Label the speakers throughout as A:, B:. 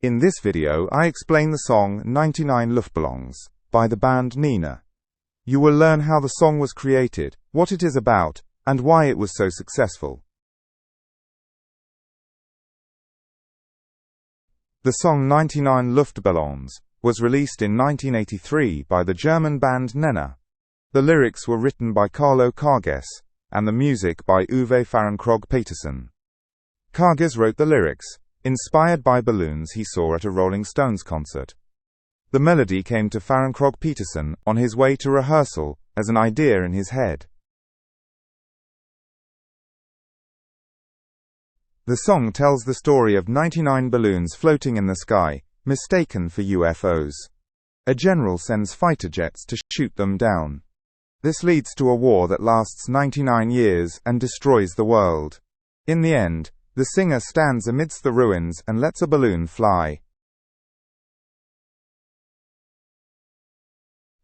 A: In this video I explain the song 99 Luftballons by the band Nena. You will learn how the song was created, what it is about, and why it was so successful. The song 99 Luftballons was released in 1983 by the German band Nena. The lyrics were written by Carlo Karges, and the music by Uwe Farrenkrog-Petersen. Karges wrote the lyrics, inspired by balloons he saw at a Rolling Stones concert. The melody came to Farrenkrog-Petersen on his way to rehearsal, as an idea in his head. The song tells the story of 99 balloons floating in the sky, mistaken for UFOs. A general sends fighter jets to shoot them down. This leads to a war that lasts 99 years and destroys the world. In the end, the singer stands amidst the ruins and lets a balloon fly.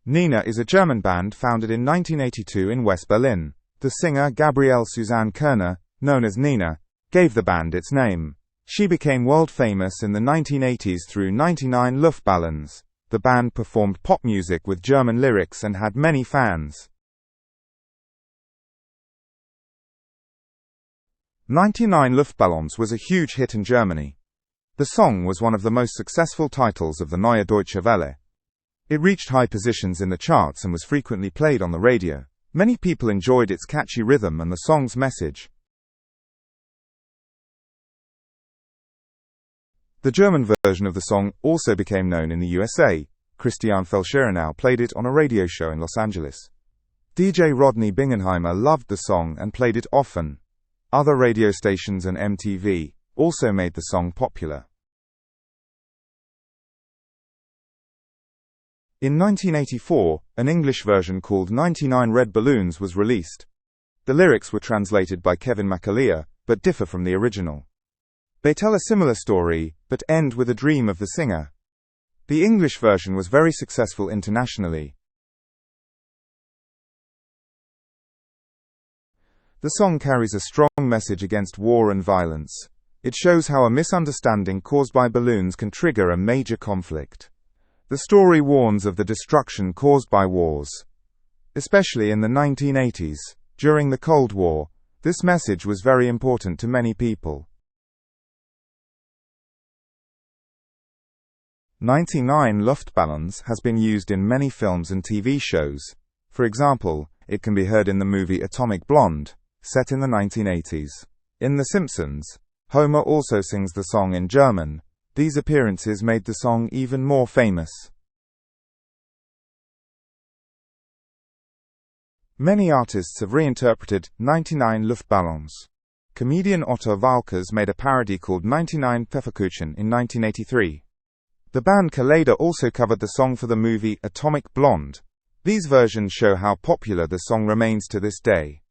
A: Nena is a German band founded in 1982 in West Berlin. The singer Gabriele Susanne Kerner, known as Nena, gave the band its name. She became world famous in the 1980s through 99 Luftballons. The band performed pop music with German lyrics and had many fans. 99 Luftballons was a huge hit in Germany. The song was one of the most successful titles of the Neue Deutsche Welle. It reached high positions in the charts and was frequently played on the radio. Many people enjoyed its catchy rhythm and the song's message. The German version of the song also became known in the USA. Christian Felschierenau played it on a radio show in Los Angeles. DJ Rodney Bingenheimer loved the song and played it often. Other radio stations and MTV also made the song popular. In 1984, an English version called 99 Red Balloons was released. The lyrics were translated by Kevin McAleer, but differ from the original. They tell a similar story, but end with a dream of the singer. The English version was very successful internationally. The song carries a strong message against war and violence. It shows how a misunderstanding caused by balloons can trigger a major conflict. The story warns of the destruction caused by wars. Especially in the 1980s, during the Cold War, this message was very important to many people. 99 Luftballons has been used in many films and TV shows. For example, it can be heard in the movie Atomic Blonde, set in the 1980s. In The Simpsons, Homer also sings the song in German. These appearances made the song even more famous. Many artists have reinterpreted 99 Luftballons. Comedian Otto Walkes made a parody called 99 Pfefferkuchen in 1983. The band Kaleda also covered the song for the movie Atomic Blonde. These versions show how popular the song remains to this day.